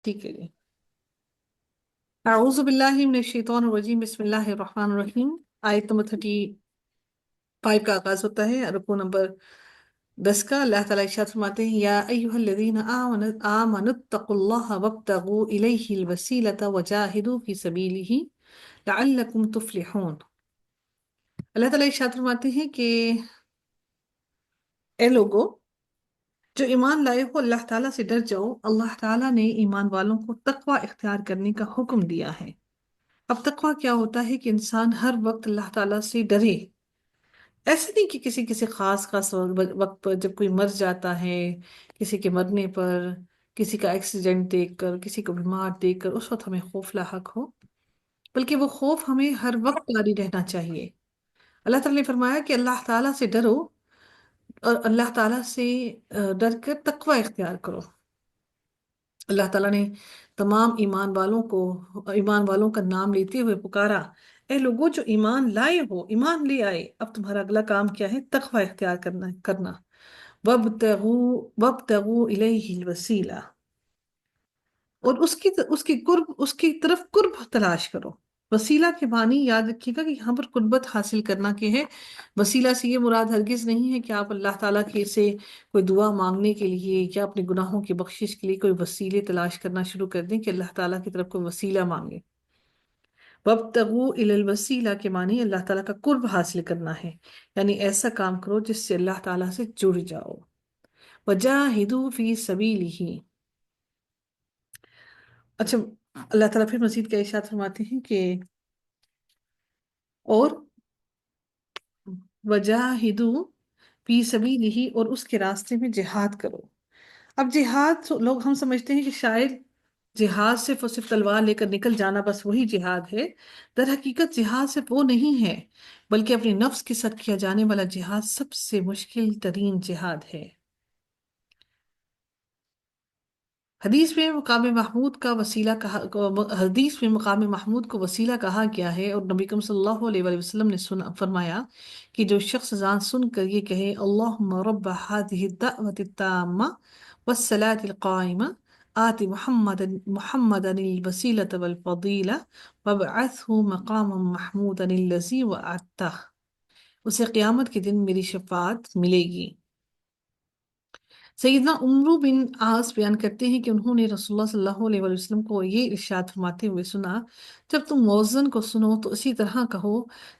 ٹھیک ہے جی۔ اعوذ باللہ من الشیطان الرجیم، بسم اللہ الرحمن الرحیم۔ آیت نمبر 35 کا آغاز ہوتا ہے، رکوع نمبر 10 کا۔ اللہ تعالیٰ ارشاد فرماتے ہیں، یا ایھا الذین آمنوا اتقوا اللہ وابتغوا الیہ الوسیلۃ وجاہدوا فی سبیلہ لعلکم تفلحون۔ اللہ تعالیٰ ارشاد فرماتے ہیں کہ اے لوگو جو ایمان لائے ہو، اللہ تعالیٰ سے ڈر جاؤ۔ اللہ تعالیٰ نے ایمان والوں کو تقوی اختیار کرنے کا حکم دیا ہے۔ اب تقویٰ کیا ہوتا ہے کہ انسان ہر وقت اللہ تعالیٰ سے ڈرے۔ ایسے نہیں کہ کسی خاص وقت پر جب کوئی مر جاتا ہے، کسی کے مرنے پر، کسی کا ایکسیڈنٹ دیکھ کر، کسی کو بیمار دیکھ کر اس وقت ہمیں خوف لاحق ہو، بلکہ وہ خوف ہمیں ہر وقت جاری رہنا چاہیے۔ اللہ تعالیٰ نے فرمایا کہ اللہ تعالیٰ سے ڈرو اور اللہ تعالیٰ سے ڈر کر تقوی اختیار کرو۔ اللہ تعالیٰ نے تمام ایمان والوں کا نام لیتے ہوئے پکارا، اے لوگوں جو ایمان لائے ہو، ایمان لے آئے، اب تمہارا اگلا کام کیا ہے؟ تقوی اختیار کرنا۔ وَابْتَغُوا إِلَيْهِ الْوَسِيلَةَ، اور اس کی طرف قرب تلاش کرو۔ وسیلہ کے معنی یاد رکھیے گا کہ یہاں پر قربت حاصل کرنا کے ہے۔ وسیلہ سے یہ مراد ہرگز نہیں ہے کہ آپ اللہ تعالیٰ کے سے کوئی دعا مانگنے کے لیے یا اپنے گناہوں کی بخشش کے لیے کوئی وسیلے تلاش کرنا شروع کر دیں کہ اللہ تعالیٰ کی طرف کوئی وسیلہ مانگے۔ وَابْتَغُوا إِلَى الْوَسِيلَةِ کے معنی اللہ تعالیٰ کا قرب حاصل کرنا ہے، یعنی ایسا کام کرو جس سے اللہ تعالیٰ سے جڑ جاؤ۔ وَجَاهِدُوا فِي سَبِيلِهِ۔ اچھا، اللہ تعالیٰ پھر مزید کیا ارشاد فرماتے ہیں کہ اور وجاہدوا فی سبیلہ، اور اس کے راستے میں جہاد کرو۔ اب جہاد لوگ ہم سمجھتے ہیں کہ شاید جہاد صرف اور صرف تلوار لے کر نکل جانا، بس وہی جہاد ہے۔ در حقیقت جہاد صرف وہ نہیں ہے، بلکہ اپنے نفس کے ساتھ کیا جانے والا جہاد سب سے مشکل ترین جہاد ہے۔ حدیث میں مقام محمود کو وسیلہ کہا گیا ہے، اور نبی کریم صلی اللہ علیہ وآلہ وسلم نے فرمایا کہ جو شخص اذان سن کر یہ کہے، اللہم رب هذه الدعوة التامة والصلاة القائمة آت محمدا الوسیلة والفضیلہ وابعثه مقاما محمودا الذی وعدتہ، اسے قیامت کے دن میری شفاعت ملے گی۔ سیدنا عمرو بن عاص بیان کرتے ہیں کہ انہوں نے رسول اللہ صلی اللہ علیہ وآلہ وسلم کو یہ ارشاد فرماتے ہوئے سنا، جب تم مؤذن کو سنو تو اسی طرح کہو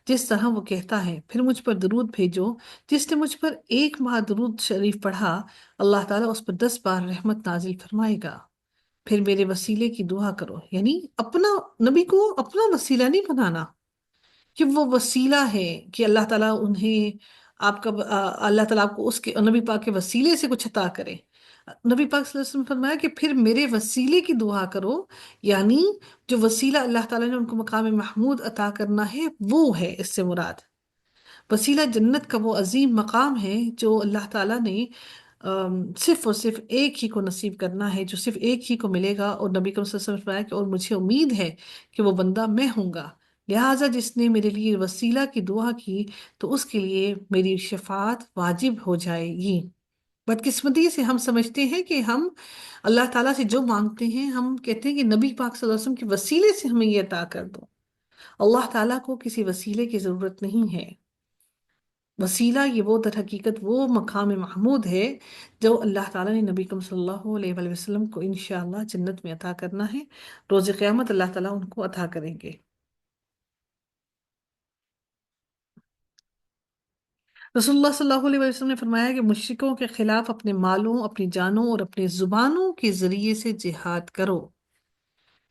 جس طرح وہ کہتا ہے، پھر مجھ پر درود بھیجو۔ جس نے مجھ پر 1 بار درود شریف پڑھا، اللہ تعالیٰ اس پر 10 بار رحمت نازل فرمائے گا۔ پھر میرے وسیلے کی دعا کرو، یعنی نبی کو اپنا وسیلہ نہیں بنانا، کہ وہ وسیلہ ہے کہ اللہ تعالیٰ اللہ تعالیٰ آپ کو اس کے نبی پاک کے وسیلے سے کچھ عطا کرے۔ نبی پاک صلی اللہ علیہ وسلم نے فرمایا کہ پھر میرے وسیلے کی دعا کرو، یعنی جو وسیلہ اللہ تعالیٰ نے ان کو مقام محمود عطا کرنا ہے وہ ہے اس سے مراد۔ وسیلہ جنت کا وہ عظیم مقام ہے جو اللہ تعالیٰ نے صرف اور صرف ایک ہی کو نصیب کرنا ہے، جو صرف ایک ہی کو ملے گا، اور نبی صلی اللہ علیہ وسلم نے فرمایا کہ اور مجھے امید ہے کہ وہ بندہ میں ہوں گا، لہٰذا جس نے میرے لیے وسیلہ کی دعا کی تو اس کے لیے میری شفاعت واجب ہو جائے گی۔ بدقسمتی سے ہم سمجھتے ہیں کہ ہم اللہ تعالیٰ سے جو مانگتے ہیں، ہم کہتے ہیں کہ نبی پاک صلی اللہ علیہ وسلم کے وسیلے سے ہمیں یہ عطا کر دو۔ اللہ تعالیٰ کو کسی وسیلے کی ضرورت نہیں ہے۔ وسیلہ یہ وہ در حقیقت وہ مقام محمود ہے جو اللہ تعالیٰ نے نبی صلی اللہ علیہ وآلہ وسلم کو انشاءاللہ جنت میں عطا کرنا ہے۔ روز قیامت اللہ تعالیٰ ان کو عطا کریں گے۔ رسول اللہ صلی اللہ علیہ وسلم نے فرمایا کہ مشرکوں کے خلاف اپنے مالوں، اپنی جانوں اور اپنی زبانوں کے ذریعے سے جہاد کرو۔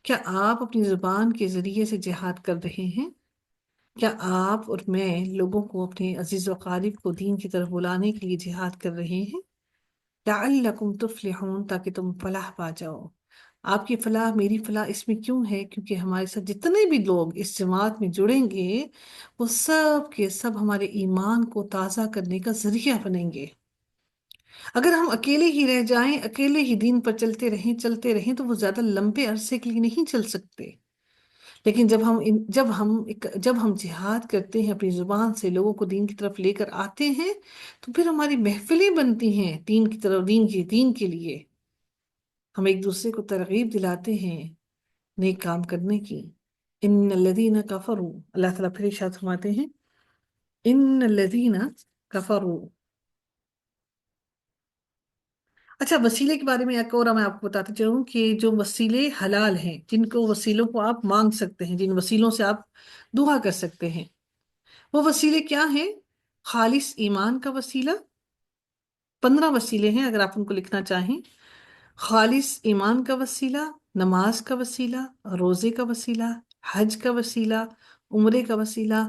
کیا آپ اپنی زبان کے ذریعے سے جہاد کر رہے ہیں؟ کیا آپ اور میں لوگوں کو، اپنے عزیز و اقارب کو دین کی طرف بلانے کے لیے جہاد کر رہے ہیں؟ لعلکم تفلحون، تاکہ تم فلاح پا جاؤ۔ آپ کی فلاح میری فلاح اس میں کیوں ہے؟ کیونکہ ہمارے ساتھ جتنے بھی لوگ اس جماعت میں جڑیں گے وہ سب کے سب ہمارے ایمان کو تازہ کرنے کا ذریعہ بنیں گے۔ اگر ہم اکیلے ہی رہ جائیں، اکیلے ہی دین پر چلتے رہیں تو وہ زیادہ لمبے عرصے کے لیے نہیں چل سکتے، لیکن جب ہم جہاد کرتے ہیں، اپنی زبان سے لوگوں کو دین کی طرف لے کر آتے ہیں، تو پھر ہماری محفلیں بنتی ہیں دین کی طرف، دین کے لیے۔ ہم ایک دوسرے کو ترغیب دلاتے ہیں نیک کام کرنے کی. ان الذین کفروا، اللہ تعالیٰ پھر ارشاد فرماتے ہیں ان الذین کفروا. اچھا، وسیلے کے بارے میں ایک اور میں آپ کو بتاتے چلوں کہ جو وسیلے حلال ہیں، جن کو وسیلوں کو آپ مانگ سکتے ہیں، جن وسیلوں سے آپ دعا کر سکتے ہیں، وہ وسیلے کیا ہیں؟ خالص ایمان کا وسیلہ. 15 وسیلے ہیں اگر آپ ان کو لکھنا چاہیں. خالص ایمان کا وسیلہ، نماز کا وسیلہ، روزے کا وسیلہ، حج کا وسیلہ، عمرے کا وسیلہ،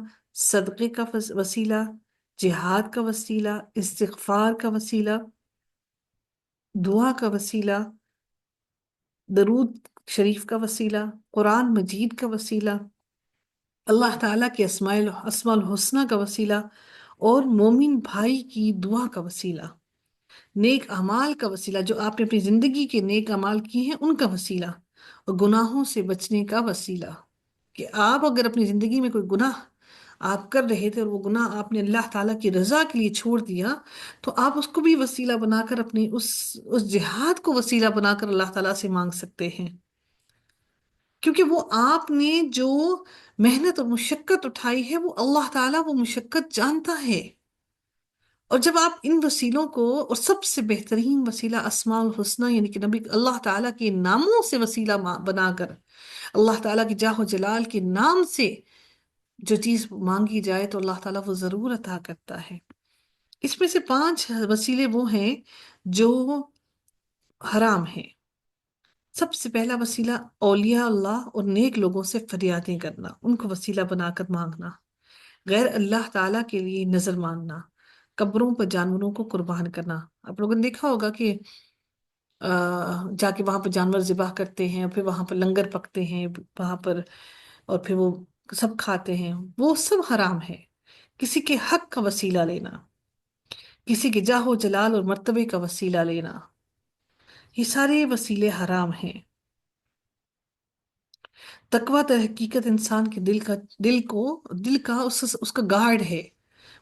صدقے کا وسیلہ، جہاد کا وسیلہ، استغفار کا وسیلہ، دعا کا وسیلہ، درود شریف کا وسیلہ، قرآن مجید کا وسیلہ، اللہ تعالیٰ کے اسماء الحسنہ کا وسیلہ، اور مومن بھائی کی دعا کا وسیلہ. نیک اعمال کا وسیلہ، جو آپ نے اپنی زندگی کے نیک اعمال کیے ہیں ان کا وسیلہ، اور گناہوں سے بچنے کا وسیلہ. کہ آپ اگر اپنی زندگی میں کوئی گناہ آپ کر رہے تھے اور وہ گناہ آپ نے اللہ تعالیٰ کی رضا کے لیے چھوڑ دیا، تو آپ اس کو بھی وسیلہ بنا کر اپنی اس جہاد کو وسیلہ بنا کر اللہ تعالیٰ سے مانگ سکتے ہیں. کیونکہ وہ آپ نے جو محنت اور مشقت اٹھائی ہے، وہ اللہ تعالیٰ وہ مشقت جانتا ہے. اور جب آپ ان وسیلوں کو، اور سب سے بہترین وسیلہ اسماء الحسنہ یعنی کہ نبی اللہ تعالیٰ کے ناموں سے وسیلہ بنا کر، اللہ تعالیٰ کی جاہ و جلال کے نام سے جو چیز مانگی جائے تو اللہ تعالیٰ وہ ضرور عطا کرتا ہے. اس میں سے 5 وسیلے وہ ہیں جو حرام ہیں. سب سے پہلا وسیلہ اولیاء اللہ اور نیک لوگوں سے فریادیں کرنا، ان کو وسیلہ بنا کر مانگنا. غیر اللہ تعالیٰ کے لیے نظر مانگنا، قبروں پر جانوروں کو قربان کرنا. آپ لوگوں نے دیکھا ہوگا کہ جا کے وہاں پر جانور ذبح کرتے ہیں، اور پھر وہاں پر لنگر پکتے ہیں وہاں پر، اور پھر وہ سب کھاتے ہیں. وہ سب حرام ہے. کسی کے حق کا وسیلہ لینا، کسی کے جاہ و جلال اور مرتبے کا وسیلہ لینا، یہ سارے وسیلے حرام ہیں. تقویٰ در حقیقت انسان کے دل کا اس کا گارڈ ہے.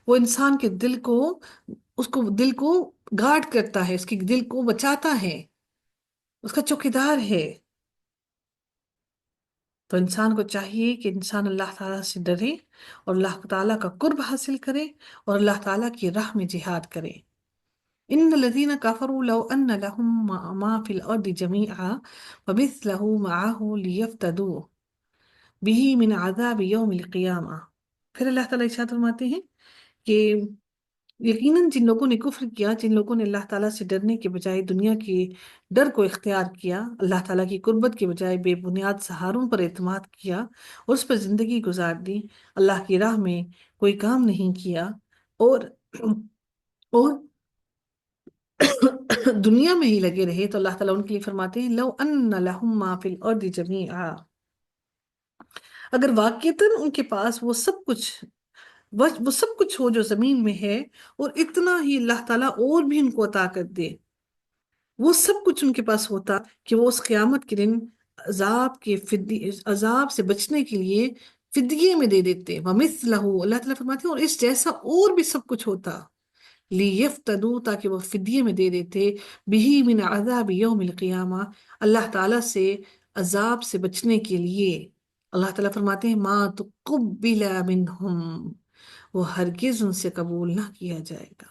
وہ انسان کے دل کو گارڈ کرتا ہے، اس کے دل کو بچاتا ہے، اس کا چوکیدار ہے. تو انسان کو چاہیے کہ انسان اللہ تعالیٰ سے ڈرے اور اللہ تعالیٰ کا قرب حاصل کرے اور اللہ تعالیٰ کی راہ میں جہاد کرے. ان الذين كفروا لو ان لهم ما في الارض جميعا ومثله معه ليفتدوا به من عذاب يوم القيامة. پھر اللہ تعالیٰ ارشاد فرماتے ہیں کہ یقیناً جن لوگوں نے کفر کیا، جن لوگوں نے اللہ تعالیٰ سے ڈرنے کے بجائے دنیا کے ڈر کو اختیار کیا، اللہ تعالیٰ کی قربت کے بجائے بے بنیاد سہاروں پر اعتماد کیا اور اس پر زندگی گزار دی، اللہ کی راہ میں کوئی کام نہیں کیا، اور دنیا میں ہی لگے رہے، تو اللہ تعالیٰ ان کے لیے فرماتے ہیں لو ان لہم ما فی الارض جمیعا. اگر واقعتاً ان کے پاس وہ سب کچھ ہو جو زمین میں ہے، اور اتنا ہی اللہ تعالیٰ اور بھی ان کو عطا کر دے، وہ سب کچھ ان کے پاس ہوتا کہ وہ اس قیامت کے دن عذاب سے بچنے کے لیے فدیے میں دے دیتے. وَمِثْلَهُ، اللہ تعالیٰ فرماتے ہیں اور اس جیسا اور بھی سب کچھ ہوتا، لِيَفْتَدُوا، تاکہ وہ فدیے میں دے دیتے، بِهِ مِنْ عَذَابِ يَوْمِ الْقِيَامَةِ، اللہ تعالیٰ سے عذاب سے بچنے کے لیے. اللہ تعالیٰ فرماتے ہیں مَا تُقُبِّلَ مِنْهُمْ، وہ ہرگز ان سے قبول نہ کیا جائے گا.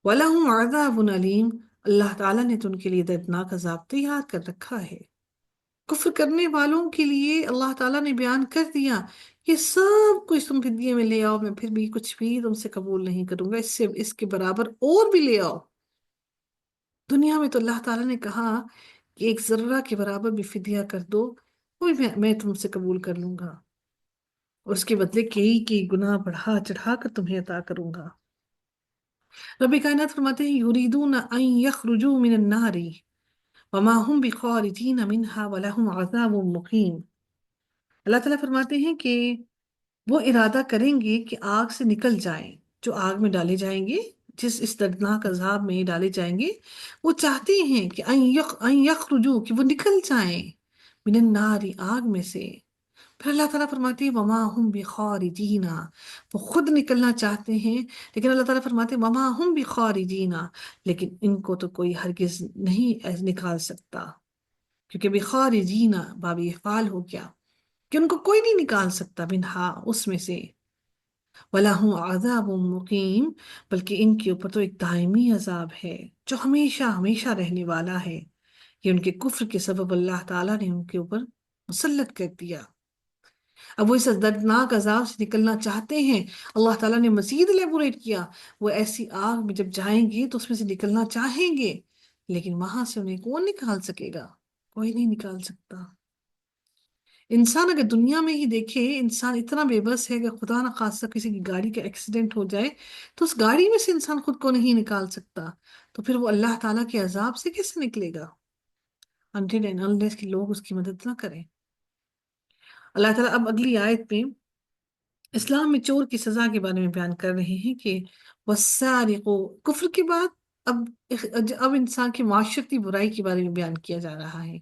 وَلَهُمْ عَذَابٌ أَلِيمٌ، اللہ تعالیٰ نے تو ان کے لیے دردناک عذاب تیار کر رکھا ہے. کفر کرنے والوں کے لیے اللہ تعالیٰ نے بیان کر دیا کہ سب کچھ تم فدیے میں لے آؤ، میں پھر بھی کچھ بھی تم سے قبول نہیں کروں گا، اس کے برابر اور بھی لے آؤ. دنیا میں تو اللہ تعالیٰ نے کہا کہ ایک ذرہ کے برابر بھی فدیہ کر دو، وہ بھی میں تم سے قبول کر لوں گا، اور اس کے بدلے کئی گناہ بڑھا چڑھا کر تمہیں عطا کروں گا. رب کائنات فرماتے ہیں یریدون ان یخرجوا من النار وما هم بخارجین منها ولهم عذاب مقیم. اللہ تعالیٰ فرماتے ہیں کہ وہ ارادہ کریں گے کہ آگ سے نکل جائیں، جو آگ میں ڈالے جائیں گے، اس دردناک عذاب میں ڈالے جائیں گے، وہ چاہتے ہیں کہ ان یخرجوا، کہ وہ نکل جائیں، من النار، آگ میں سے، پھر اللہ تعالیٰ فرماتے ہیں وما ہم بخارجینا، وہ خود نکلنا چاہتے ہیں لیکن اللہ تعالیٰ فرماتے ہیں وما ہم بخارجینا، لیکن ان کو تو کوئی ہرگز نہیں نکال سکتا، کیونکہ بخارجینا باب افعال ہو گیا کہ ان کو کوئی نہیں نکال سکتا منہا اس میں سے، وَلَهُمْ عَذَابٌ مُقِيمٌ، بلکہ ان کے اوپر تو ایک دائمی عذاب ہے جو ہمیشہ ہمیشہ رہنے والا ہے، یہ ان کے کفر کے سبب اللہ تعالیٰ نے ان کے اوپر مسلط کر دیا۔ اب وہ اس دردناک عذاب سے نکلنا چاہتے ہیں، اللہ تعالیٰ نے مزید لیبوریٹ کیا، وہ ایسی آگ میں جب جائیں گے تو اس میں سے نکلنا چاہیں گے، لیکن وہاں سے انہیں کون نکال سکے گا؟ کوئی نہیں نکال سکتا۔ انسان اگر دنیا میں ہی دیکھے، انسان اتنا بے بس ہے کہ خدا نہ خواستہ کسی کی گاڑی کا ایکسیڈنٹ ہو جائے تو اس گاڑی میں سے انسان خود کو نہیں نکال سکتا، تو پھر وہ اللہ تعالیٰ کے عذاب سے کیسے نکلے گا until and unless کہ لوگ اس کی مدد نہ کریں۔ اللہ تعالیٰ اب اگلی آیت میں اسلام میں چور کی سزا کے بارے میں بیان کر رہے ہیں کہ والسارق، کفر کے بعد اب انسان کی معاشرتی برائی کے بارے میں بیان کیا جا رہا ہے۔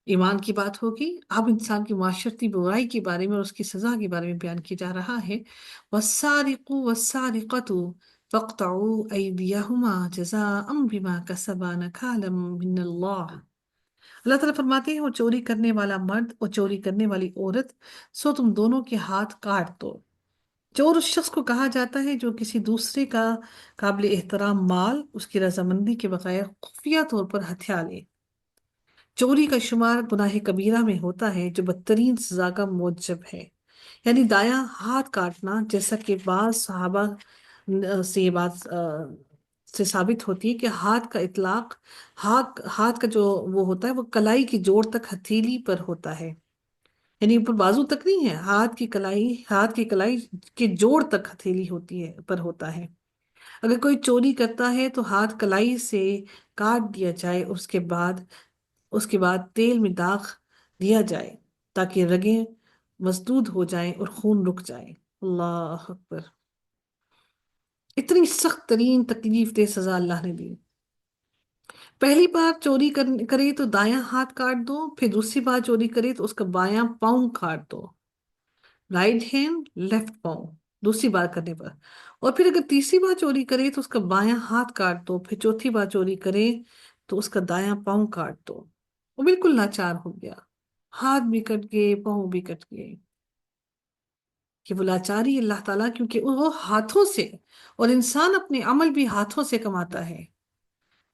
ایمان کی بات ہوگی، اب انسان کی معاشرتی برائی کے بارے میں اور اس کی سزا کے بارے میں بیان کیا جا رہا ہے۔ والسارق والسارقۃ فاقطعوا ایدیہما جزاء بما کسبا نکالا من اللہ۔ اللہ تعالیٰ فرماتے ہیں وہ چوری کرنے والا مرد اور چوری کرنے والی عورت، سو تم دونوں کے ہاتھ کاٹ دو۔ چور اس شخص کو کہا جاتا ہے جو کسی دوسرے کا قابل احترام مال اس کی رضامندی کے بغیر خفیہ طور پر ہتھیا لے۔ چوری کا شمار گناہ کبیرہ میں ہوتا ہے جو بدترین سزا کا موجب ہے، یعنی دایاں ہاتھ کاٹنا، جیسا کہ بعض صحابہ سے یہ بات سے ثابت ہوتی ہے کہ ہاتھ کا اطلاق، ہاتھ کا جو وہ ہوتا ہے وہ کلائی کی جوڑ تک ہتھیلی پر ہوتا ہے، یعنی اوپر بازو تک نہیں ہے، ہاتھ کی کلائی کے جوڑ تک ہتھیلی ہوتی ہے پر ہوتا ہے۔ اگر کوئی چوری کرتا ہے تو ہاتھ کلائی سے کاٹ دیا جائے، اس کے بعد تیل میں داغ دیا جائے تاکہ رگیں مسدود ہو جائیں اور خون رک جائے۔ اللہ اکبر، اتنی سخت ترین تکلیف دہ سزا اللہ نے دی۔ پہلی بار چوری کرے تو دایاں ہاتھ کاٹ دو، پھر دوسری بار چوری کرے تو اس کا بایاں پاؤں کاٹ دو، رائٹ ہینڈ لیفٹ پاؤں دوسری بار کرنے پر، اور پھر اگر تیسری بار چوری کرے تو اس کا بایاں ہاتھ کاٹ دو، پھر چوتھی بار چوری کرے تو اس کا دایاں پاؤں کاٹ دو۔ وہ بالکل لاچار ہو گیا، ہاتھ بھی کٹ گئے، پاؤں بھی کٹ گئے، کہ وہ لاچاری اللہ تعالیٰ، کیونکہ وہ ہاتھوں سے، اور انسان اپنے عمل بھی ہاتھوں سے کماتا ہے،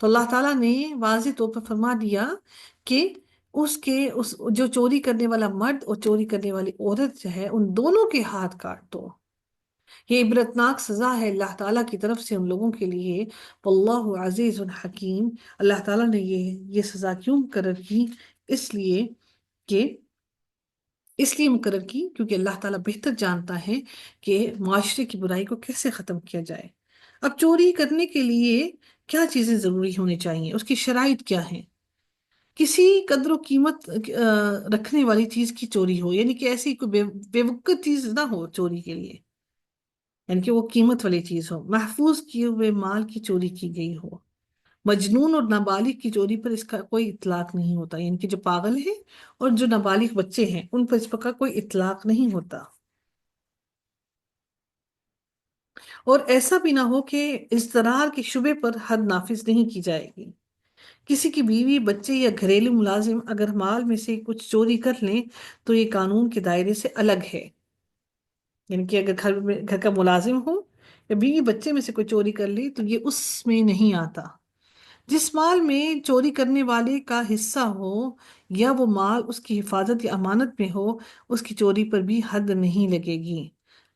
تو اللہ تعالیٰ نے واضح طور پر فرما دیا کہ اس جو چوری کرنے والا مرد اور چوری کرنے والی عورت جو ہے ان دونوں کے ہاتھ کاٹ دو۔ یہ عبرتناک سزا ہے اللہ تعالیٰ کی طرف سے ان لوگوں کے لیے، واللہ عزیز حکیم۔ اللہ تعالیٰ نے یہ سزا کیوں مقرر کی؟ اس لیے کہ مقرر کی کیونکہ اللہ تعالیٰ بہتر جانتا ہے کہ معاشرے کی برائی کو کیسے ختم کیا جائے۔ اب چوری کرنے کے لیے کیا چیزیں ضروری ہونی چاہیے، اس کی شرائط کیا ہیں؟ کسی قدر و قیمت رکھنے والی چیز کی چوری ہو، یعنی کہ ایسی کوئی بے وقت چیز نہ ہو چوری کے لیے، یعنی کہ وہ قیمت والی چیز ہو، محفوظ کیے ہوئے مال کی چوری کی گئی ہو۔ مجنون اور نابالغ کی چوری پر اس کا کوئی اطلاق نہیں ہوتا، یعنی کہ جو پاگل ہیں اور جو نابالغ بچے ہیں ان پر اس کا کوئی اطلاق نہیں ہوتا۔ اور ایسا بھی نہ ہو کہ اضطرار کے شبے پر حد نافذ نہیں کی جائے گی۔ کسی کی بیوی، بچے یا گھریلو ملازم اگر مال میں سے کچھ چوری کر لیں تو یہ قانون کے دائرے سے الگ ہے، یعنی کہ اگر گھر کا ملازم ہو یا بیوی بچے میں سے کوئی چوری کر لی تو یہ اس میں نہیں آتا۔ جس مال میں چوری کرنے والے کا حصہ ہو یا وہ مال اس کی حفاظت یا امانت میں ہو، اس کی چوری پر بھی حد نہیں لگے گی۔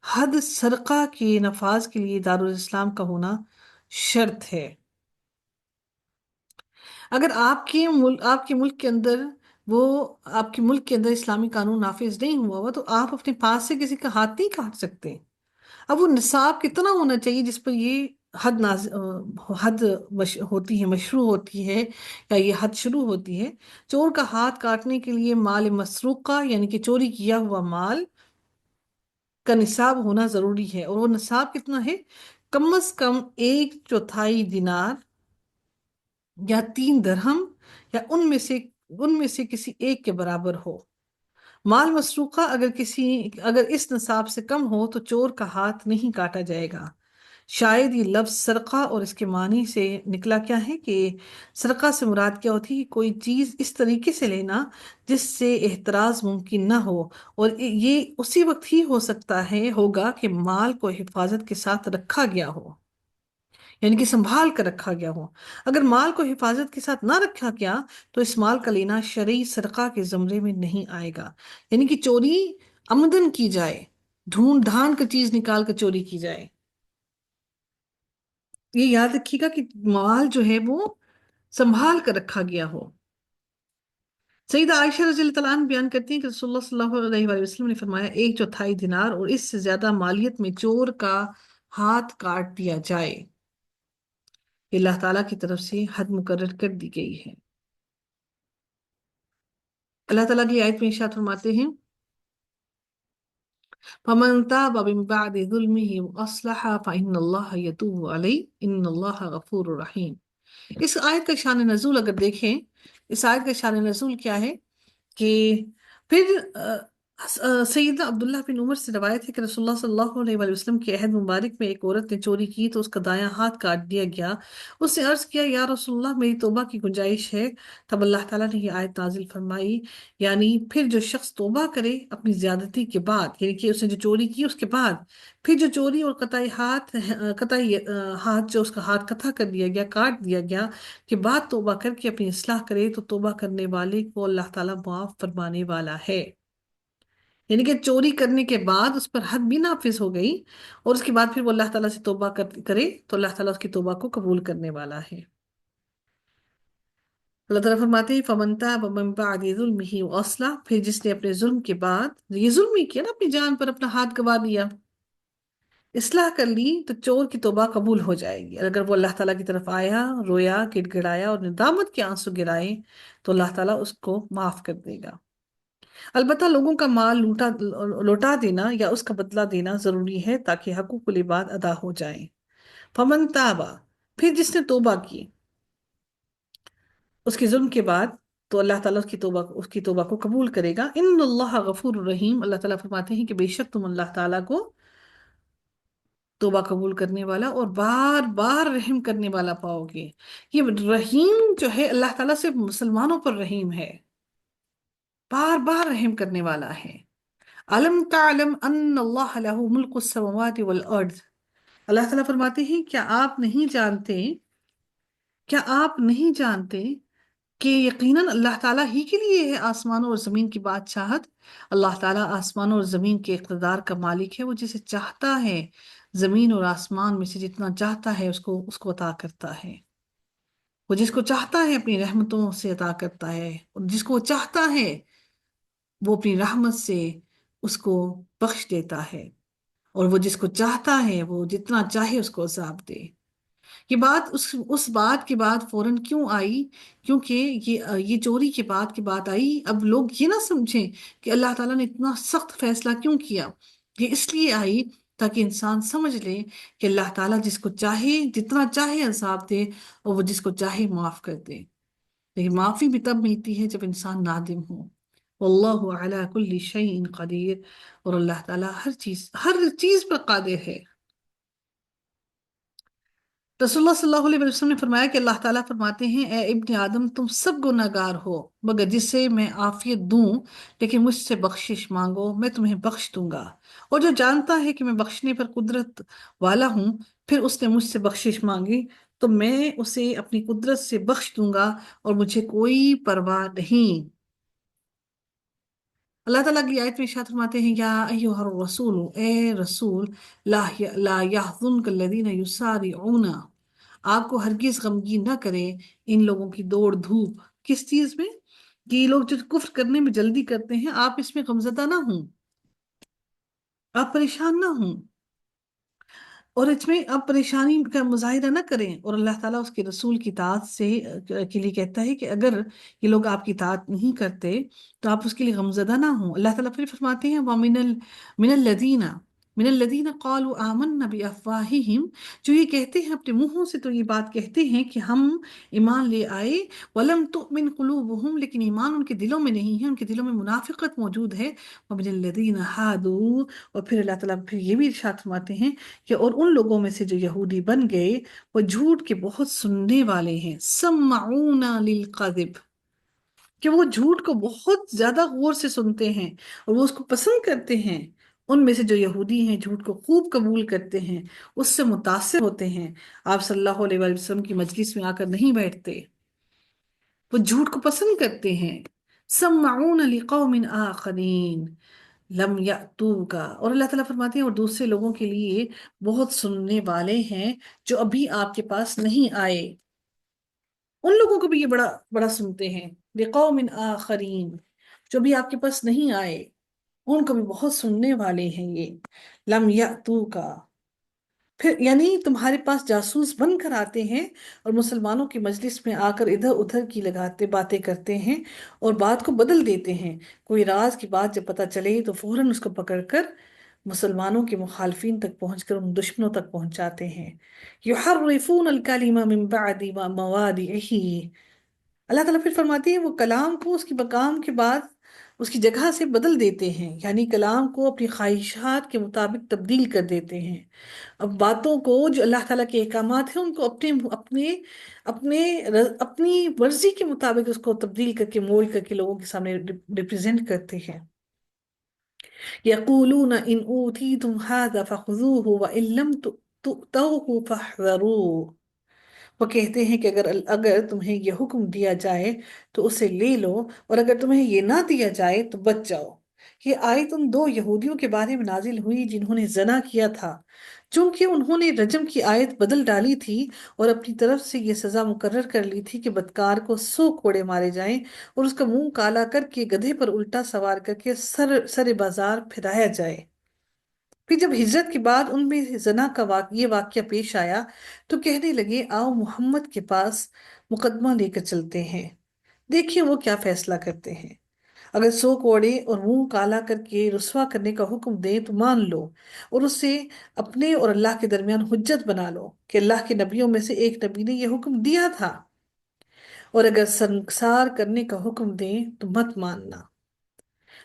حد سرقہ کے نفاذ کے لیے دارالاسلام کا ہونا شرط ہے۔ اگر آپ کے ملک کے اندر اسلامی قانون نافذ نہیں ہوا ہوا تو آپ اپنے پاس سے کسی کا ہاتھ نہیں کاٹ سکتے۔ اب وہ نصاب کتنا ہونا چاہیے جس پر یہ حد ہوتی ہے، مشروع ہوتی ہے، یا یہ حد شروع ہوتی ہے؟ چور کا ہاتھ کاٹنے کے لیے مال مسروقہ یعنی کہ چوری کیا ہوا مال کا نصاب ہونا ضروری ہے، اور وہ نصاب کتنا ہے؟ کم از کم 1/4 دینار یا 3 درہم، یا ان میں سے کسی ایک کے برابر ہو۔ مال مسروقہ اگر اس نصاب سے کم ہو تو چور کا ہاتھ نہیں کاٹا جائے گا۔ شاید یہ لفظ سرقہ اور اس کے معنی سے نکلا کیا ہے کہ سرقہ سے مراد کیا ہوتی ہے؟ کوئی چیز اس طریقے سے لینا جس سے احتراز ممکن نہ ہو، اور یہ اسی وقت ہی ہو سکتا ہے ہوگا کہ مال کو حفاظت کے ساتھ رکھا گیا ہو، یعنی کہ سنبھال کر رکھا گیا ہو۔ اگر مال کو حفاظت کے ساتھ نہ رکھا گیا تو اس مال کا لینا شرعی سرقہ کے زمرے میں نہیں آئے گا، یعنی کہ چوری عمدن کی جائے، ڈھونڈ ڈھانڈ کر چیز نکال کر چوری کی جائے۔ یہ یاد رکھیے گا کہ مال جو ہے وہ سنبھال کر رکھا گیا ہو۔ سیدہ عائشہ رضی اللہ تعالیٰ عنہ بیان کرتی ہیں کہ رسول اللہ صلی اللہ علیہ وآلہ وسلم نے فرمایا، 1/4 دینار اور اس سے زیادہ مالیت میں چور کا ہاتھ کاٹ دیا جائے۔ یہ اللہ تعالیٰ کی طرف سے حد مقرر کر دی گئی ہے۔ اللہ تعالیٰ کی آیت میں ارشاد فرماتے ہیں، فَمَن تَابَ مِن بَعْدِ ظُلْمِهِ وَأَصْلَحَ فَإِنَّ اللَّهَ يَتُوبُ عَلَيْهِ إِنَّ اللَّهَ غَفُورٌ رَحِيمٌ۔ اس آیت کا شان نزول اگر دیکھیں، اس آیت کا شان نزول کیا ہے کہ پھر سیدنا عبداللہ بن عمر سے روایت ہے کہ رسول اللہ صلی اللہ علیہ وآلہ وسلم کے عہد مبارک میں ایک عورت نے چوری کی تو اس کا دایاں ہاتھ کاٹ دیا گیا۔ اس نے عرض کیا، یا رسول اللہ میری توبہ کی گنجائش ہے۔ تب اللہ تعالیٰ نے یہ آیت نازل فرمائی، یعنی پھر جو شخص توبہ کرے اپنی زیادتی کے بعد، یعنی کہ اس نے جو چوری کی اس کے بعد، پھر جو چوری اور قطعی ہاتھ جو اس کا ہاتھ قطع کر دیا گیا، کاٹ دیا گیا، کہ بعد توبہ کر کے اپنی اصلاح کرے تو توبہ کرنے والے کو اللہ تعالیٰ معاف فرمانے والا ہے۔ یعنی کہ چوری کرنے کے بعد اس پر حد بھی نافذ ہو گئی اور اس کے بعد پھر وہ اللہ تعالیٰ سے توبہ کرے تو اللہ تعالیٰ اس کی توبہ کو قبول کرنے والا ہے۔ اللہ تعالیٰ فرماتے ہیں، فَمَن تَابَ مِن بَعْدِ ظُلْمِهِ وَأَصْلَحَ، پھر جس نے اپنے ظلم کے بعد، یہ ظلم ہی کیا نا، اپنی جان پر اپنا ہاتھ گنوا دیا، اصلاح کر لی، تو چور کی توبہ قبول ہو جائے گی۔ اور اگر وہ اللہ تعالیٰ کی طرف آیا، رویا، گڑ گڑایا اور ندامت کے آنسو گرائے تو اللہ تعالیٰ اس کو معاف کر دے گا۔ البتہ لوگوں کا مال لوٹا دینا یا اس کا بدلہ دینا ضروری ہے تاکہ حقوق العباد ادا ہو جائیں۔ فمن تابا، پھر جس نے توبہ کی اس کے ظلم کے بعد، تو اللہ تعالیٰ اس کی توبہ کو قبول کرے گا۔ ان اللہ غفور الرحیم، اللہ تعالیٰ فرماتے ہیں کہ بے شک تم اللہ تعالیٰ کو توبہ قبول کرنے والا اور بار بار رحم کرنے والا پاؤ گے۔ یہ رحیم جو ہے اللہ تعالیٰ سے مسلمانوں پر رحیم ہے، بار بار رحم کرنے والا ہے۔ علم تعلم ان اللہ لہ ملک السماوات والارض، اللہ تعالیٰ فرماتے ہیں کیا آپ نہیں جانتے کہ یقیناً اللہ تعالیٰ ہی کے لیے ہے آسمانوں اور زمین کی بادشاہت۔ اللہ تعالیٰ آسمانوں اور زمین کے اقتدار کا مالک ہے، وہ جسے چاہتا ہے زمین اور آسمان میں سے جتنا چاہتا ہے اس کو عطا کرتا ہے۔ وہ جس کو چاہتا ہے اپنی رحمتوں سے عطا کرتا ہے، اور جس کو وہ چاہتا ہے وہ اپنی رحمت سے اس کو بخش دیتا ہے، اور وہ جس کو چاہتا ہے وہ جتنا چاہے اس کو عذاب دے۔ یہ بات اس بات کے بعد فوراً کیوں آئی؟ کیونکہ یہ چوری کے بعد کی بات آئی۔ اب لوگ یہ نہ سمجھیں کہ اللہ تعالیٰ نے اتنا سخت فیصلہ کیوں کیا، یہ اس لیے آئی تاکہ انسان سمجھ لے کہ اللہ تعالیٰ جس کو چاہے جتنا چاہے عذاب دے، اور وہ جس کو چاہے معاف کر دے، لیکن معافی بھی تب ملتی ہے جب انسان نادم ہو۔ واللہ علی کل شیء قدیر، اور اللہ تعالیٰ ہر چیز پر قادر ہے۔ رسول اللہ صلی اللہ علیہ وسلم نے فرمایا کہ اللہ تعالیٰ فرماتے ہیں، اے ابن آدم تم سب گناہگار ہو مگر جسے میں عافیت دوں، لیکن مجھ سے بخشش مانگو میں تمہیں بخش دوں گا۔ اور جو جانتا ہے کہ میں بخشنے پر قدرت والا ہوں، پھر اس نے مجھ سے بخشش مانگی تو میں اسے اپنی قدرت سے بخش دوں گا اور مجھے کوئی پرواہ نہیں۔ اللہ تعالیٰ کی آیت میں ارشاد فرماتے ہیں، یا ایھا الرسول، اے رسول، لا يحزنک الذین یسارعون، آپ کو ہرگز غمگین نہ کرے ان لوگوں کی دوڑ دھوپ۔ کس چیز میں؟ کہ یہ لوگ جو کفر کرنے میں جلدی کرتے ہیں، آپ اس میں غمزدہ نہ ہوں، آپ پریشان نہ ہوں، اور اس میں آپ پریشانی کا مظاہرہ نہ کریں۔ اور اللہ تعالیٰ اس کے رسول کی اطاعت کے لیے کہتا ہے کہ اگر یہ لوگ آپ کی اطاعت نہیں کرتے تو آپ اس کے لیے غمزدہ نہ ہوں۔ اللہ تعالیٰ پھر فرماتے ہیں، وَمِنَ الَّذِينَ، من الذین قالوا آمنا بافواہہم، جو یہ کہتے ہیں اپنے منہوں سے، تو یہ بات کہتے ہیں کہ ہم ایمان لے آئے، ولم تؤمن قلوبہم، لیکن ایمان ان کے دلوں میں نہیں ہے، ان کے دلوں میں منافقت موجود ہے، ومن الذین ہادوا، اور پھر اللہ تعالیٰ پھر یہ بھی ارشاد فرماتے ہیں کہ اور ان لوگوں میں سے جو یہودی بن گئے، وہ جھوٹ کے بہت سننے والے ہیں، سمعون للکذب، کہ وہ جھوٹ کو بہت زیادہ غور سے سنتے ہیں اور وہ اس کو پسند کرتے ہیں۔ ان میں سے جو یہودی ہیں جھوٹ کو خوب قبول کرتے ہیں، اس سے متاثر ہوتے ہیں، آپ صلی اللہ علیہ وآلہ وسلم کی مجلس میں آ کر نہیں بیٹھتے، وہ جھوٹ کو پسند کرتے ہیں۔ سمعون لقوم آخرین لم یأتوک، اور اللہ تعالیٰ فرماتے ہیں اور دوسرے لوگوں کے لیے بہت سننے والے ہیں جو ابھی آپ کے پاس نہیں آئے، ان لوگوں کو بھی یہ بڑا بڑا سنتے ہیں، لقوم آخرین، جو بھی آپ کے پاس نہیں آئے ان کو بھی بہت سننے والے ہیں یہ، لم یأتوک، پھر یعنی تمہارے پاس جاسوس بن کر آتے ہیں اور مسلمانوں کی مجلس میں آ کر ادھر ادھر کی لگاتے باتیں کرتے ہیں اور بات کو بدل دیتے ہیں، کوئی راز کی بات جب پتہ چلے تو فوراً اس کو پکڑ کر مسلمانوں کے مخالفین تک پہنچ کر ان دشمنوں تک پہنچاتے ہیں۔ یحرفون الکلم من بعد مواضعہ، اللہ تعالیٰ پھر فرماتے ہیں وہ کلام کو اس کی مقام کے بعد اس کی جگہ سے بدل دیتے ہیں، یعنی کلام کو اپنی خواہشات کے مطابق تبدیل کر دیتے ہیں، اب باتوں کو جو اللہ تعالیٰ کے احکامات ہیں ان کو اپنے اپنے اپنے اپنی مرضی کے مطابق اس کو تبدیل کر کے مول کر کے لوگوں کے سامنے ریپرزینٹ کرتے ہیں۔ یقولون ان اوتیتم هذا فخذوه وان لم تؤتوه فاحذروا، وہ کہتے ہیں کہ اگر تمہیں یہ حکم دیا جائے تو اسے لے لو، اور اگر تمہیں یہ نہ دیا جائے تو بچ جاؤ۔ یہ آیت ان دو یہودیوں کے بارے میں نازل ہوئی جنہوں نے زنا کیا تھا، چونکہ انہوں نے رجم کی آیت بدل ڈالی تھی اور اپنی طرف سے یہ سزا مقرر کر لی تھی کہ بدکار کو 100 کوڑے مارے جائیں اور اس کا منہ کالا کر کے گدھے پر الٹا سوار کر کے سر بازار پھرایا جائے۔ پھر جب ہجرت کے بعد ان میں زنا کا یہ واقعہ پیش آیا تو کہنے لگے آؤ محمد کے پاس مقدمہ لے کر چلتے ہیں، دیکھیں وہ کیا فیصلہ کرتے ہیں، اگر 100 کوڑے اور منہ کالا کر کے رسوا کرنے کا حکم دیں تو مان لو اور اسے اپنے اور اللہ کے درمیان حجت بنا لو کہ اللہ کے نبیوں میں سے ایک نبی نے یہ حکم دیا تھا، اور اگر سنسار کرنے کا حکم دیں تو مت ماننا۔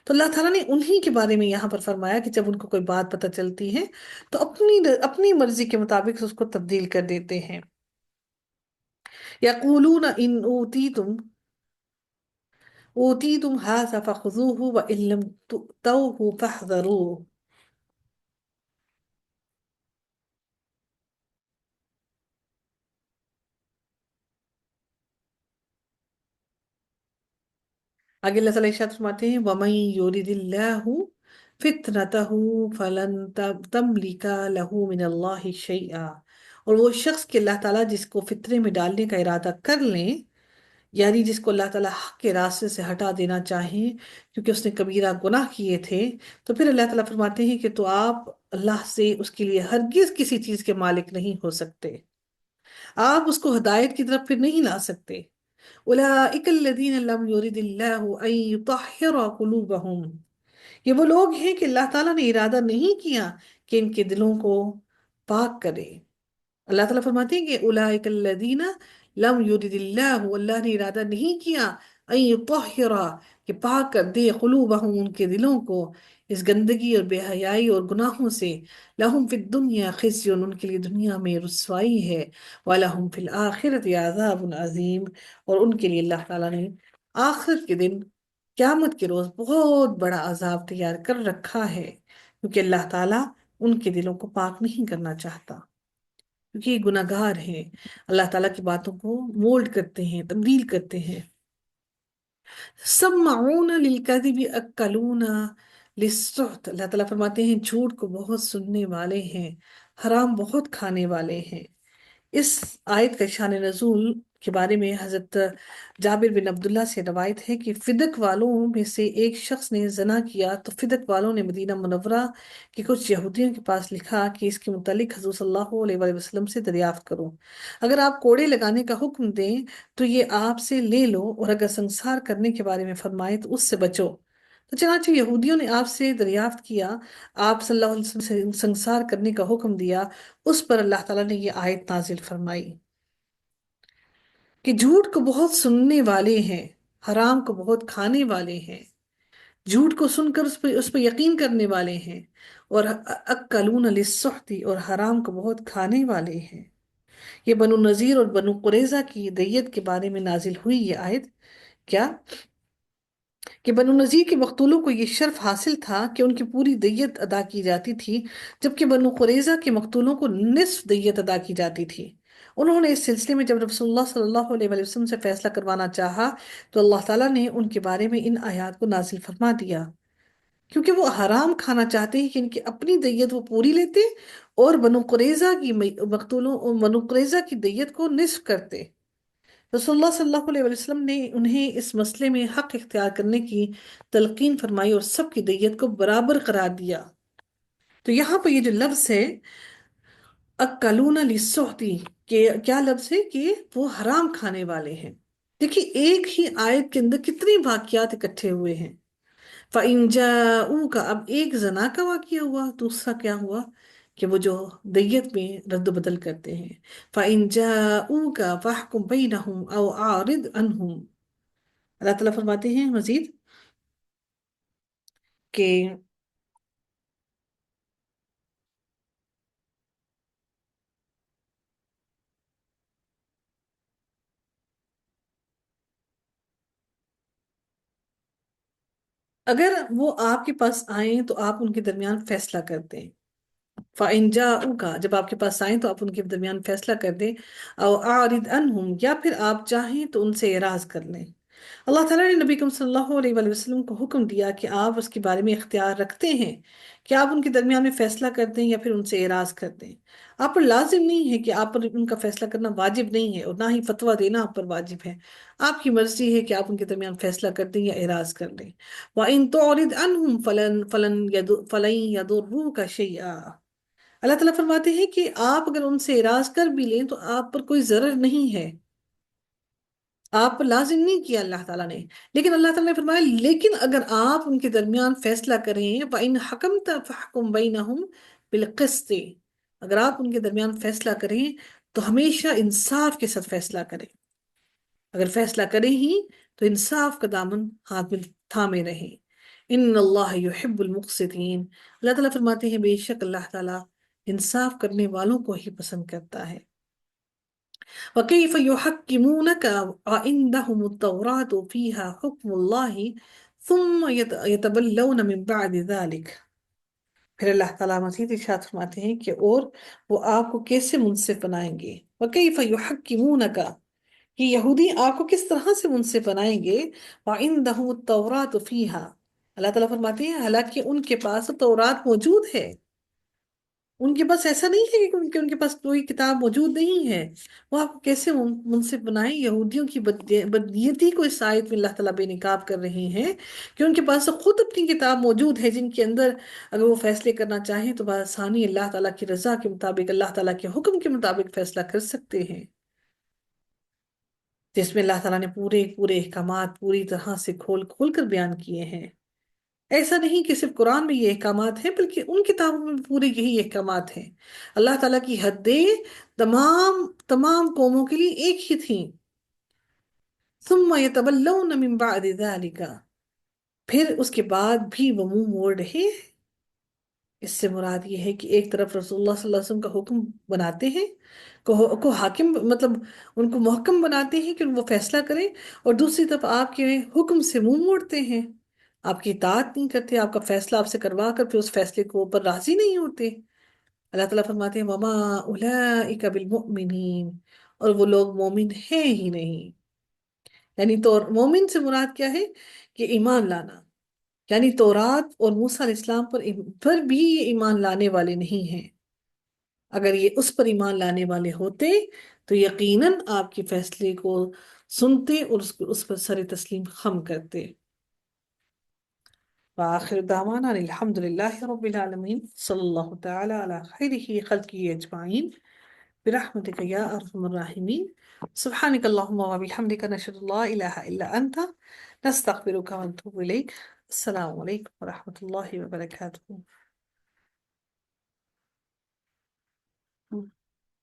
تو اللہ تعالیٰ نے انہی کے بارے میں یہاں پر فرمایا کہ جب ان کو کوئی بات پتہ چلتی ہے تو اپنی مرضی کے مطابق اس کو تبدیل کر دیتے ہیں۔ یقولون ان اوتیتم ھذا فخذوہ وان لم تؤتوہ فاحذروا، آگے اللہ تعالیٰ ارشاد فرماتے ہیں وَمَن يُرِدِ اللَّهُ فِتْنَتَهُ فَلَن تَمْلِكَ لَهُ مِنَ اللَّهِ شَيْئًا، اور وہ شخص کہ اللہ تعالیٰ جس کو فطرے میں ڈالنے کا ارادہ کر لیں، یعنی جس کو اللہ تعالیٰ حق کے راستے سے ہٹا دینا چاہیں کیونکہ اس نے کبیرہ گناہ کیے تھے، تو پھر اللہ تعالیٰ فرماتے ہیں کہ تو آپ اللہ سے اس کے لیے ہرگز کسی چیز کے مالک نہیں ہو سکتے، آپ اس کو ہدایت کی طرف پھر نہیں لا سکتے۔ اولئک الذین لم یرد اللہ ان یطہر قلوبہم، یہ وہ لوگ ہیں کہ اللہ تعالیٰ نے ارادہ نہیں کیا کہ ان کے دلوں کو پاک کرے۔ اللہ تعالیٰ فرماتے ہیں کہ اولئک الذین لم یرد اللہ، اللہ نے ارادہ نہیں کیا ان یطہر، کہ پاک کر دے قلوبہم ان کے دلوں کو اس گندگی اور بے حیائی اور گناہوں سے، لہم فی الدنیا خزی، ان کے لیے دنیا میں رسوائی ہے، وَلَهُمْ فِي الْآخِرَةِ عَذَابٌ عَظِيمٌ، اور ان کے لیے اللہ تعالیٰ نے آخرت کے دن قیامت کے روز بہت بڑا عذاب تیار کر رکھا ہے، کیونکہ اللہ تعالیٰ ان کے دلوں کو پاک نہیں کرنا چاہتا، کیونکہ یہ گناہ گار ہیں، اللہ تعالیٰ کی باتوں کو مولڈ کرتے ہیں، تبدیل کرتے ہیں۔ سمعون للکذب اکلون للسحت، اللہ تعالیٰ فرماتے ہیں جھوٹ کو بہت سننے والے ہیں، حرام بہت کھانے والے ہیں۔ اس آیت کا شان نزول کے بارے میں حضرت جابر بن عبداللہ سے روایت ہے کہ فدق والوں میں سے ایک شخص نے زنا کیا تو فدق والوں نے مدینہ منورہ کے کچھ یہودیوں کے پاس لکھا کہ اس کے متعلق حضور صلی اللہ علیہ وآلہ وسلم سے دریافت کرو، اگر آپ کوڑے لگانے کا حکم دیں تو یہ آپ سے لے لو، اور اگر سنسار کرنے کے بارے میں فرمائے تو اس سے بچو، تو چنانچہ یہودیوں نے آپ سے دریافت کیا، آپ صلی اللہ علیہ وسلم سے سنگسار کرنے کا حکم دیا۔ اس پر اللہ تعالیٰ نے یہ آیت نازل فرمائی کہ جھوٹ کو بہت سننے والے ہیں، حرام کو بہت کھانے والے ہیں، جھوٹ کو سن کر اس پہ یقین کرنے والے ہیں، اور اکلون للسحت، اور حرام کو بہت کھانے والے ہیں۔ یہ بنو نذیر اور بنو قریظہ کی دیت کے بارے میں نازل ہوئی یہ آیت، کیا کہ بنو نذیر کے مقتولوں کو یہ شرف حاصل تھا کہ ان کی پوری دیت ادا کی جاتی تھی، جبکہ بنو قریظہ کے مقتولوں کو نصف دیت ادا کی جاتی تھی۔ انہوں نے اس سلسلے میں جب رسول اللہ صلی اللہ علیہ وآلہ وسلم سے فیصلہ کروانا چاہا تو اللہ تعالیٰ نے ان کے بارے میں ان آیات کو نازل فرما دیا، کیونکہ وہ حرام کھانا چاہتے ہیں کہ ان کی اپنی دیت وہ پوری لیتے اور بنو قریظہ کی مقتولوں بنو قریظہ کی دیت کو نصف کرتے۔ رسول اللہ صلی اللہ علیہ وسلم نے انہیں اس مسئلے میں حق اختیار کرنے کی تلقین فرمائی اور سب کی دیت کو برابر قرار دیا۔ تو یہاں پہ یہ جو لفظ ہے اکلون للسحتی، کہ کیا لفظ ہے کہ وہ حرام کھانے والے ہیں۔ دیکھیے ایک ہی آیت کے اندر کتنے واقعات اکٹھے ہوئے ہیں۔ فَإِن جَاءُوكَ، اب ایک زنا کا واقعہ ہوا، دوسرا کیا ہوا کہ وہ جو دیت میں رد و بدل کرتے ہیں۔ فَإِن جَاءُوكَ فَاحْكُم بَيْنَهُمْ أَوْ أَعْرِضْ عَنْهُمْ، اللہ تعالیٰ فرماتے ہیں مزید کہ اگر وہ آپ کے پاس آئیں تو آپ ان کے درمیان فیصلہ کر دیں۔ فَإِن جَاءُوكَ، جب آپ کے پاس آئیں تو آپ ان کے درمیان فیصلہ کر دیں، او اعرض عنہم، یا پھر آپ چاہیں تو ان سے اعراض کر لیں۔ اللہ تعالیٰ نے نبی کریم صلی اللہ علیہ وآلہ وسلم کو حکم دیا کہ آپ اس کے بارے میں اختیار رکھتے ہیں کہ آپ ان کے درمیان میں فیصلہ کر دیں یا پھر ان سے اعراض کر دیں۔ آپ پر لازم نہیں ہے کہ آپ پر ان کا فیصلہ کرنا واجب نہیں ہے، اور نہ ہی فتویٰ دینا آپ پر واجب ہے۔ آپ کی مرضی ہے کہ آپ ان کے درمیان فیصلہ کر دیں یا اعراض کر لیں۔ وَإِن تُعْرِضْ عَنْهُمْ فَلَن يَضُرُّوكَ شَيْئًا، اللہ تعالیٰ فرماتے ہیں کہ آپ اگر ان سے اعراض کر بھی لیں تو آپ پر کوئی ضرر نہیں ہے، آپ پر لازم نہیں کیا اللہ تعالیٰ نے۔ لیکن اللہ تعالیٰ نے فرمایا لیکن اگر آپ ان کے درمیان فیصلہ کریں، وَإِنْ حَكَمْتَ فَحْكُمْ بَيْنَهُمْ بِالْقِسْطِ، اگر آپ ان کے درمیان فیصلہ کریں تو ہمیشہ انصاف کے ساتھ فیصلہ کریں۔ اگر فیصلہ کریں ہی تو انصاف کا دامن ہاتھ میں تھامے رہیں۔ ان اللہ یحب المقسطین، اللہ تعالیٰ فرماتے ہیں بے شک اللہ تعالیٰ انصاف کرنے والوں کو ہی پسند کرتا ہے۔ وَكَيْفَ يُحَكِّمُونَكَ وَعِندَهُمُ التَّوْرَاةُ فِيهَا حُكْمُ اللَّهِ ثُمَّ يَتَوَلَّوْنَ مِن بَعْدِ ذَلِكَ، پھر اللہ تعالیٰ مزید ارشاد فرماتے ہیں کہ اور وہ آپ کو کیسے منصف بنائیں گے۔ وَكَيْفَ يُحَكِّمُونَكَ، کہ یہودی آپ کو کس طرح سے منصف بنائیں گے۔ وَعِندَهُمُ التَّوْرَاةُ فِيهَا، اللہ تعالیٰ فرماتے ہیں حالانکہ ان کے پاس تورات موجود ہے۔ ان کے پاس ایسا نہیں ہے کہ ان کے پاس کوئی کتاب موجود نہیں ہے، وہ آپ کو کیسے منصف بنائیں۔ یہودیوں کی بدنیتی کو اس آیت میں اللہ تعالیٰ بے نقاب کر رہے ہیں کہ ان کے پاس تو خود اپنی کتاب موجود ہے جن کے اندر اگر وہ فیصلے کرنا چاہیں تو بآسانی اللہ تعالیٰ کی رضا کے مطابق، اللہ تعالیٰ کے حکم کے مطابق فیصلہ کر سکتے ہیں، جس میں اللہ تعالیٰ نے پورے پورے احکامات پوری طرح سے کھول کھول کر بیان کیے ہیں۔ ایسا نہیں کہ صرف قرآن میں یہ احکامات ہیں بلکہ ان کتابوں میں بھی پورے یہی احکامات ہیں۔ اللہ تعالیٰ کی حدیں تمام تمام قوموں کے لیے ایک ہی تھیں۔ ثم يتولون من بعد ذلك، پھر اس کے بعد بھی وہ منہ موڑ رہے ہیں۔ اس سے مراد یہ ہے کہ ایک طرف رسول اللہ صلی اللہ علیہ وسلم کا حکم بناتے ہیں، کو حاکم مطلب ان کو محکم بناتے ہیں کہ وہ فیصلہ کریں، اور دوسری طرف آپ کے حکم سے منہ موڑتے ہیں، آپ کی اطاعت نہیں کرتے، آپ کا فیصلہ آپ سے کروا کر پھر اس فیصلے کو اوپر راضی نہیں ہوتے۔ اللہ تعالیٰ فرماتے ہیں وَمَا أُولَئِكَ بِالْمُؤْمِنِينَ، اور وہ لوگ مومن ہیں ہی نہیں۔ یعنی تو مومن سے مراد کیا ہے کہ ایمان لانا، یعنی تورات اور موسیٰ علیہ السلام پر بھی یہ ایمان لانے والے نہیں ہیں۔ اگر یہ اس پر ایمان لانے والے ہوتے تو یقیناً آپ کے فیصلے کو سنتے اور اس پر سر تسلیم خم کرتے۔ وآخر دعوانا الحمد لله رب العالمين، صلی اللہ تعالی علی خیرہ خلقہ اجمعین، برحمتک یا ارحم الراحمین، سبحانک اللہم وبحمدک، نشہد لا الہ الا انت، نستغفرک ونتوب الیک۔ السلام علیکم ورحمۃ اللہ وبرکاتہ.